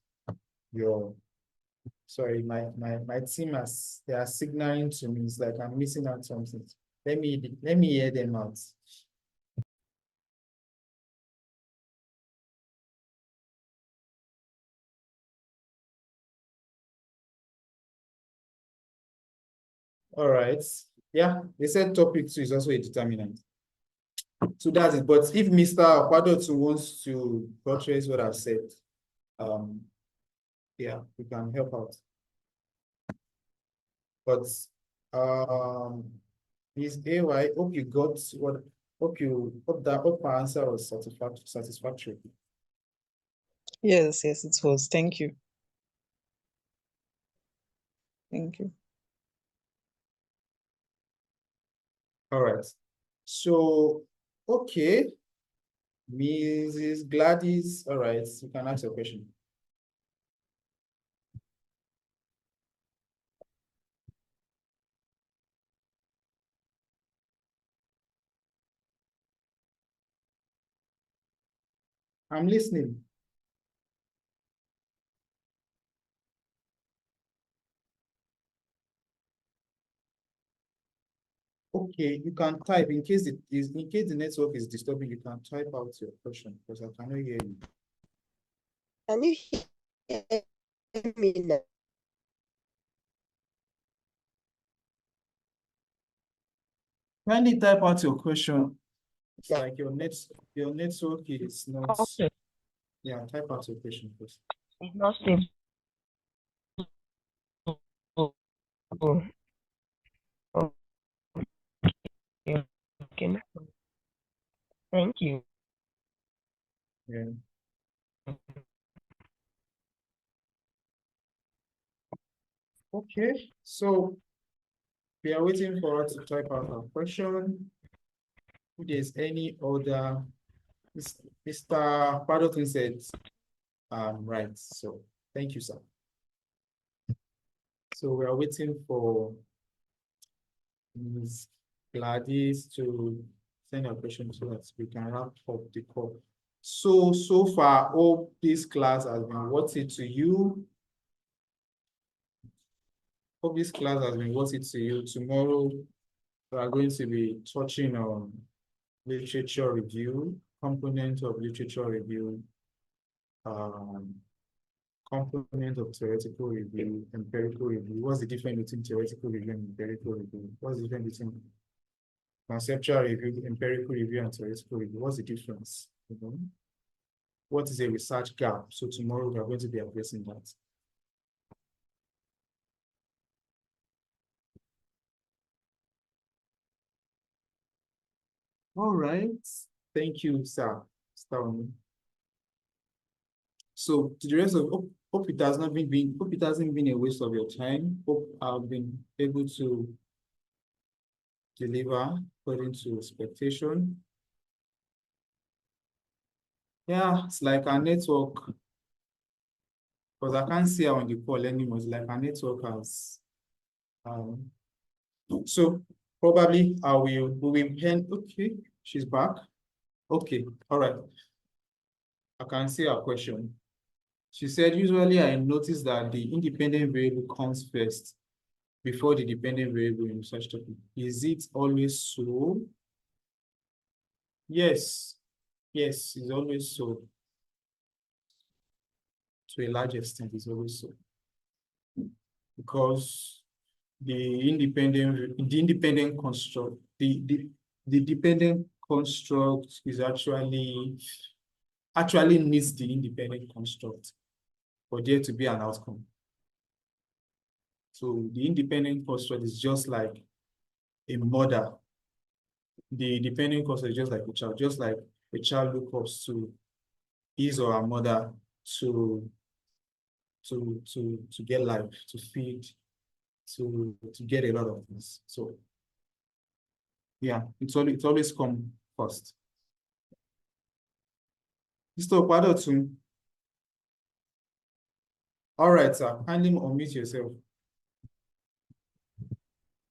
your. Sorry, my team they are signaling to me. It's like I'm missing out something. Let me hear them out. All right. Yeah, they said topic 2 is also a determinant. So that's it. But if Mr. Okwadotu wants to buttress what I've said, yeah, we can help out. But Ms. AY, hope you got what hope my answer was satisfactory. Yes, yes, it was. Thank you. Thank you. All right. So, okay. Mrs. Gladys, all right, you can ask your question. I'm listening. Okay, you can type in case the network is disturbing, you can type out your question because I cannot hear you. Can you hear me now? Kindly type out your question. It's Yeah. like your network is not. Okay. Yeah, type out your question first. It's not stable. Oh, oh, okay. Okay. Thank you. Yeah. Okay, so we are waiting for her to type out her question. If there's any other, Mr. Paddleton said, right. So thank you, sir. So we are waiting for Ms. Gladys to send a question so that we can wrap up the call. So far, hope this class has been worth it to you. Hope this class has been worth it to you. Tomorrow, we are going to be touching on literature review, component of literature review, component of theoretical review, empirical review. What's the difference between theoretical review and empirical review? What's the difference between conceptual review, empirical review, and theoretical review? What's the difference? What is a research gap? So tomorrow we are going to be addressing that. All right. Thank you, sir. So to the rest of hope it has not been hope it hasn't been a waste of your time. Hope I've been able to deliver according to expectation. Yeah, it's like our network, because I can't see her on the call anymore. It's like our network has so probably we will pen. Okay, she's back. Okay, all right. I can see her question. She said, usually I notice that the independent variable comes first before the dependent variable in such topic. Is it always so? Yes. Yes, it's always so. To a large extent, it's always so. Because the independent construct, the dependent construct is actually needs the independent construct for there to be an outcome. So the independent construct is just like a mother. The dependent construct is just like a child looks up to his or her mother to get life, to feed, to get a lot of things. So yeah, it's always come first. Mr. Okwadotu. All right, sir. Kindly unmute yourself.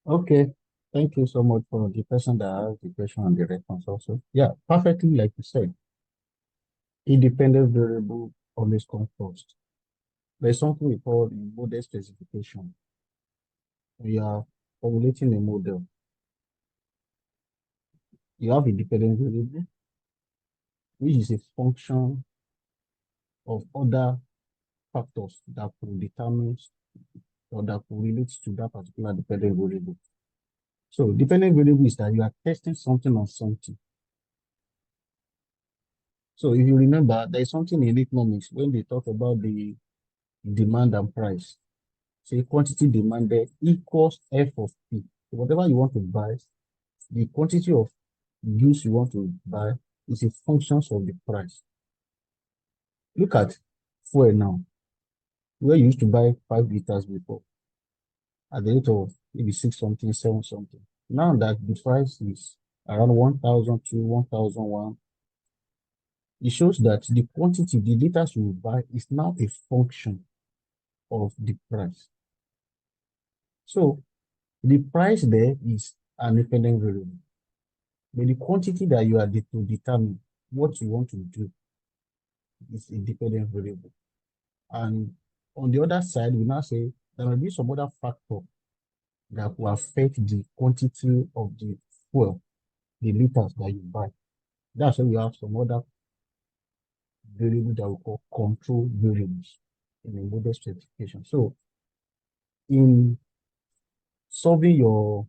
Okay. Thank you so much for the person that asked the question and the response also. Yeah, perfectly like you said. Independent variable always comes first. There's something we call the model specification. We are formulating a model. You have independent variable, which is a function of other factors that could determine or that could relate to that particular dependent variable. So dependent variable is that you are testing something on something. So if you remember, there is something in economics when they talk about the demand and price. Say quantity demanded equals F of P. So whatever you want to buy, the quantity of goods you want to buy is a function of the price. Look at fuel now, where you used to buy 5 liters before at the rate of maybe 6 something, 7 something. Now that the price is around 1,002, 1,001, it shows that the quantity, the liters you will buy is now a function of the price. So the price there is an independent variable. But the quantity that you are to determine what you want to do is a dependent variable. And on the other side, we now say there may be some other factor that will affect the quantity of the fuel, the liters that you buy. That's why we have some other variable that we call control variables in the model specification. So in solving your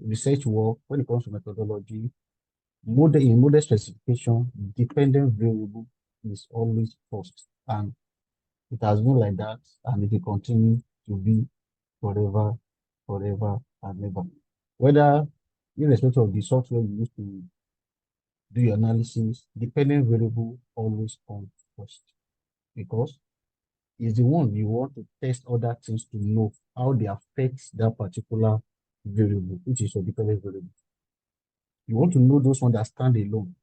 research work, when it comes to methodology, in model specification, dependent variable is always first. And it has been like that, and it will continue to be forever, forever, and ever. Whether, irrespective of the software you use to do your analysis, dependent variable always comes first, because it's the one you want to test other things to know how they affect that particular variable, which is your dependent variable. You want to know those ones that stand alone,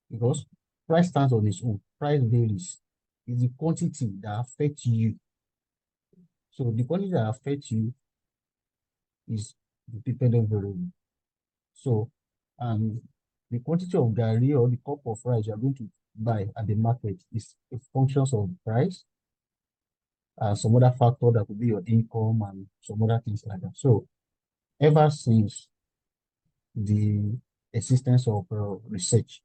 because price stands on its own. Price varies. It's the quantity that affects you. So the quantity that affects you is the dependent variable. So, the quantity of garri or the cup of rice you are going to buy at the market is a function of price, some other factor that could be your income and some other things like that. So, ever since the existence of research,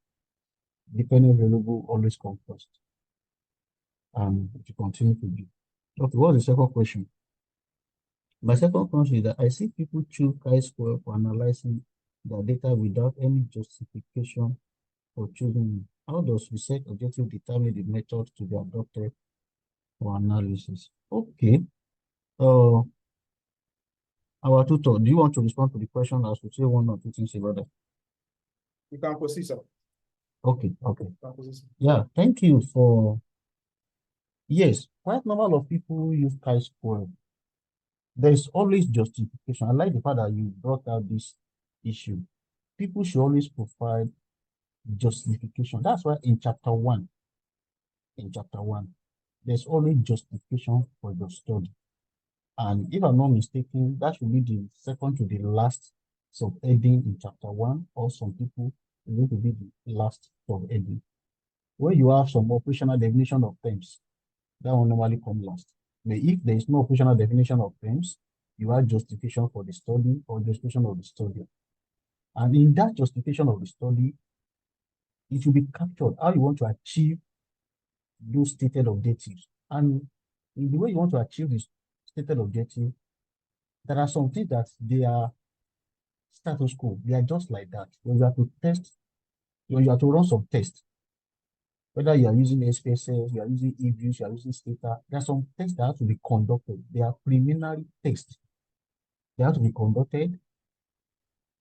dependent variable always comes first, and it will continue to be. Okay, what's the second question? My second question is that I see people choose chi-square for analyzing their data without any justification for choosing it. How does research objective determine the method to be adopted for analysis? Okay. Our tutor, do you want to respond to the question as we say one or two things about that? You can proceed, sir. Okay, okay. You can proceed, sir. Yeah, thank you for. Yes, quite number of people use chi-square. There is always justification. I like the fact that you brought out this issue. People should always provide justification. That's why in chapter one, there's always justification for your study. And if I'm not mistaken, that should be the second to the last subheading in chapter one, or some people it's going to be the last subheading. Where you have some operational definition of terms, that will normally come last. But if there is no operational definition of terms, you have justification for the study or justification of the study. And in that justification of the study, it will be captured how you want to achieve those stated objectives. And in the way you want to achieve this stated objective, there are some things that they are status quo. They are just like that. When you have to test, when you have to run some tests, whether you are using SPSS, you are using EViews, you are using Stata, there are some tests that have to be conducted. They are preliminary tests. They have to be conducted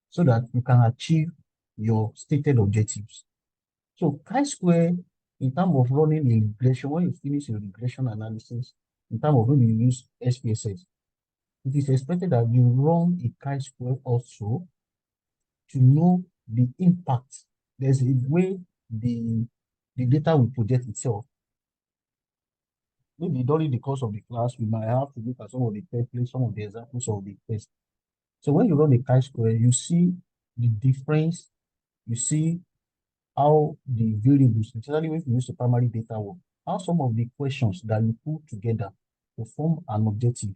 so that you can achieve your stated objectives. So chi-square, in terms of running a regression, when you finish your regression analysis, in terms of when you use SPSS, it is expected that you run a chi-square also to know the impact. There's a way the data will project itself. Maybe during the course of the class, we might have to look at some of the templates, some of the examples of the test. So when you run a chi-square, you see the difference, you see how the variables, especially when you use the primary data work, how some of the questions that you put together to form an objective.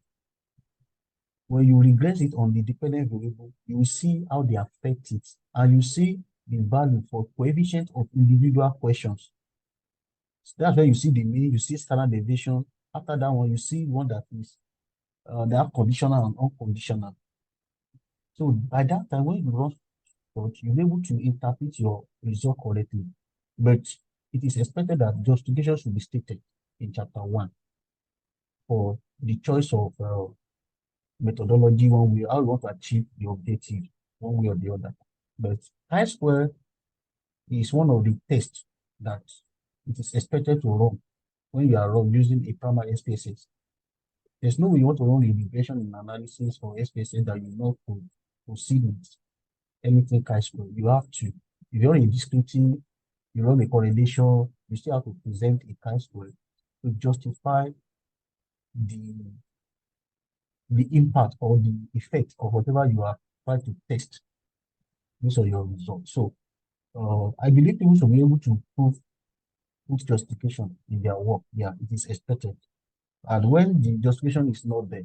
When you regress it on the dependent variable, you will see how they affect it, and you see the value for coefficient of individual questions. So that's where you see the mean, you see standard deviation. After that one, you see one that is they have conditional and unconditional. So by that time, when you run search, you'll be able to interpret your result correctly. But it is expected that justification should be stated in chapter 1 for the choice of methodology, one way, how you want to achieve the objective, one way or the other. But chi-square is one of the tests that it is expected to run when you are using a primary SPSS. There's no way you want to run a regression in analysis for SPSS that you not proceed with anything chi-square. You have to. If you're a descriptive, you run a correlation, you still have to present a chi-square to justify the impact or the effect of whatever you are trying to test based on your results. So I believe people should be able to put justification in their work. Yeah, it is expected. And when the justification is not there,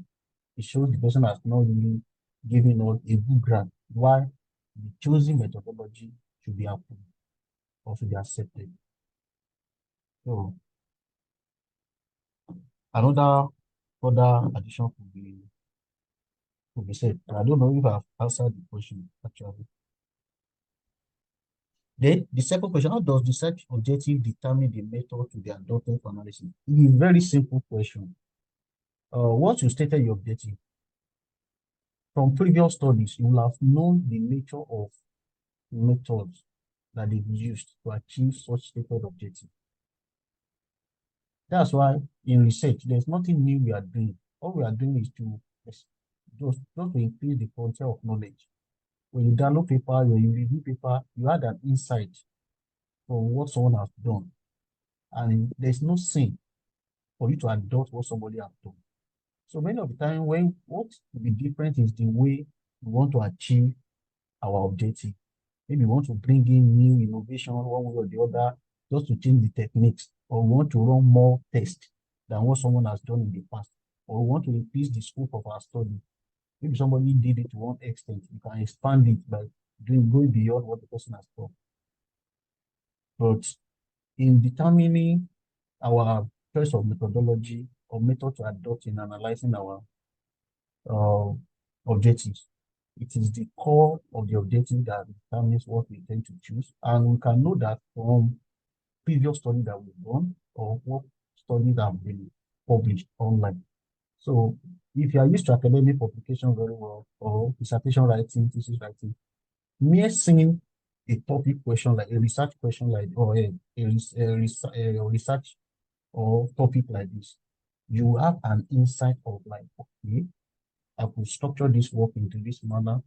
it shows the person has not really given us a good grant why the chosen methodology should be approved or should be accepted. So another further addition could be said. I don't know if I've answered the question actually. Then the second question, how does the search objective determine the method to be adopted for analysis? It is a very simple question. Once you stated your objective, from previous studies, you will have known the nature of methods that they've used to achieve such stated objective. That's why in research, there's nothing new we are doing. All we are doing is just to increase the frontier of knowledge. When you download paper, when you review paper, you had an insight from what someone has done. And there's no sin for you to adopt what somebody has done. So many of the time, what will be different is the way we want to achieve our objective. Maybe we want to bring in new innovation one way or the other, just to change the techniques, or we want to run more tests than what someone has done in the past, or we want to increase the scope of our study. Maybe somebody did it to one extent, you can expand it by going beyond what the person has done. But in determining our choice of methodology or method to adopt in analyzing our objectives, it is the core of the objective that determines what we tend to choose. And we can know that from previous studies that we've done or what studies have been published online. So if you are used to academic publication very well, or dissertation writing, thesis writing, mere seeing a topic question like a research question like, or a research or topic like this, you have an insight of like, okay, I could structure this work into this manner.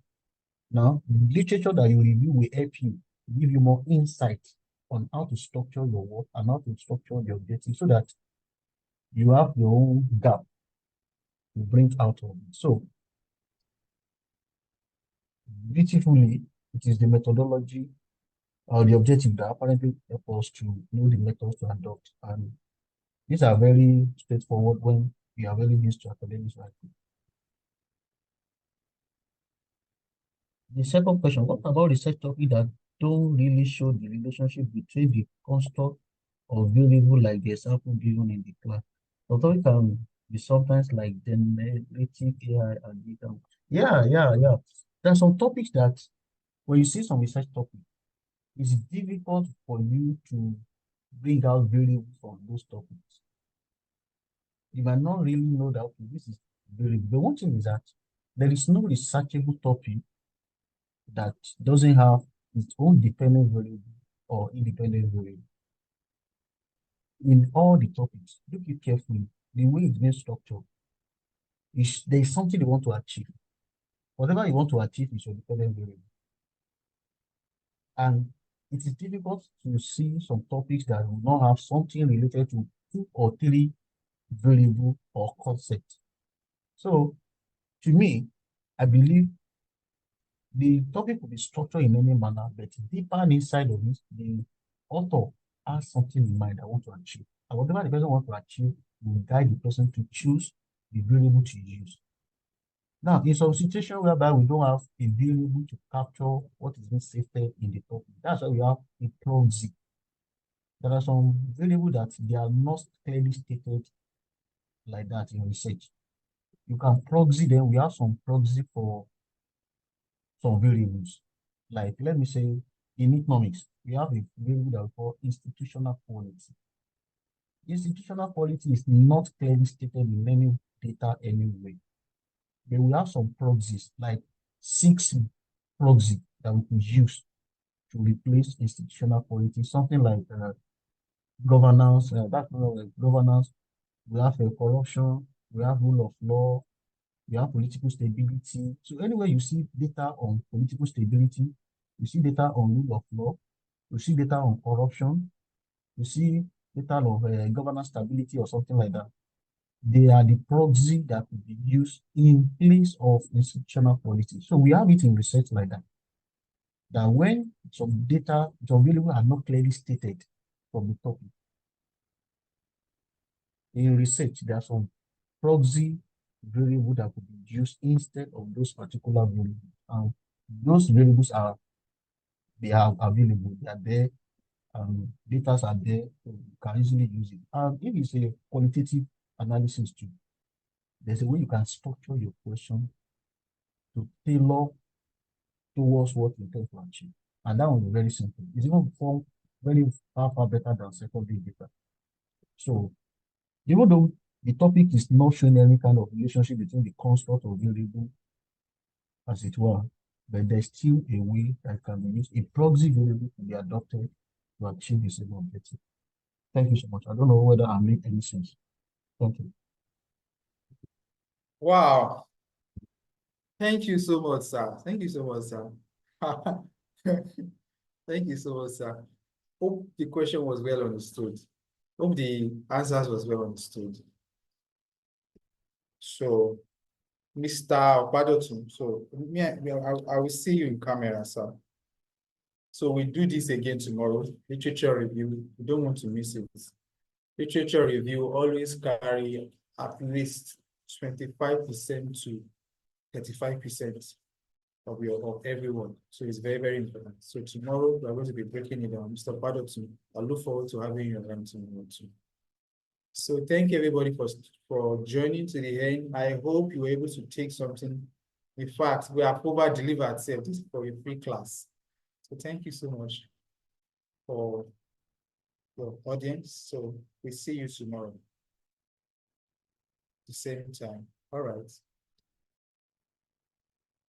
Now, literature that you review will help you, give you more insight on how to structure your work and how to structure the objective so that you have your own gap to bring out of it. So, beautifully, it is the methodology or the objective that apparently help us to know the methods to adopt. And these are very straightforward when we are very used to academics writing. The second question, what about research topic that don't really show the relationship between the construct or variable like the example given in the class? Although it can be sometimes like generative AI and data. Yeah. There are some topics that when you see some research topic, it's difficult for you to bring out variables from those topics. You might not really know that, okay, this is variable. The one thing is that there is no researchable topic that doesn't have its own dependent variable or independent variable. In all the topics, look it carefully, the way it's been structured, there is something you want to achieve. Whatever you want to achieve is your dependent variable. And it is difficult to see some topics that will not have something related to 2 or 3 variable or concept. So, to me, I believe the topic will be structured in any manner, but deeper inside of it, the author has something in mind I want to achieve. And whatever the person wants to achieve will guide the person to choose the variable to use. Now, in some situation whereby we don't have a variable to capture what is being stated in the topic, that's why we have a proxy. There are some variables that they are not clearly stated like that in research. You can proxy them. We have some proxy for some variables. Like, let me say, in economics, we have a variable that we call institutional quality. Institutional quality is not clearly stated in any data anyway. But we have some proxies, like 6 proxies that we could use to replace institutional quality, something like governance, governance, we have corruption, we have rule of law, we have political stability. So anywhere you see data on political stability, you see data on rule of law, you see data on corruption, you see data of governance stability or something like that. They are the proxy that could be used in place of institutional quality. So we have it in research like that. That when some data, some variables are not clearly stated from the topic, in research, there are some proxy variable that could be used instead of those particular variables. And those variables they are available, they are there, data are there, so you can easily use it. And if it's a qualitative analysis too, there's a way you can structure your question to tailor towards what you intend to achieve. And that one is very simple. It's even very far better than secondary data. So even though the topic is not showing any kind of relationship between the construct or variable, as it were, but there's still a way that can be used. A proxy variable can be adopted to achieve the same objective. Thank you so much. I don't know whether I make any sense. Thank you. Wow. Thank you so much, sir. Thank you so much, sir. Thank you so much, sir. Hope the question was well understood. Hope the answers was well understood. So, Mr. Badotun, so I will see you in camera, sir. So we do this again tomorrow. Literature review. We don't want to miss it. Literature review always carry at least 25% to 35% of everyone. So it's very, very important. So tomorrow we are going to be breaking it down. Mr. Badotun, I look forward to having you around tomorrow too. So thank you everybody for joining to the end. I hope you were able to take something. In fact, we have over-delivered this for a free class. So thank you so much for your audience. So we see you tomorrow, the same time. All right.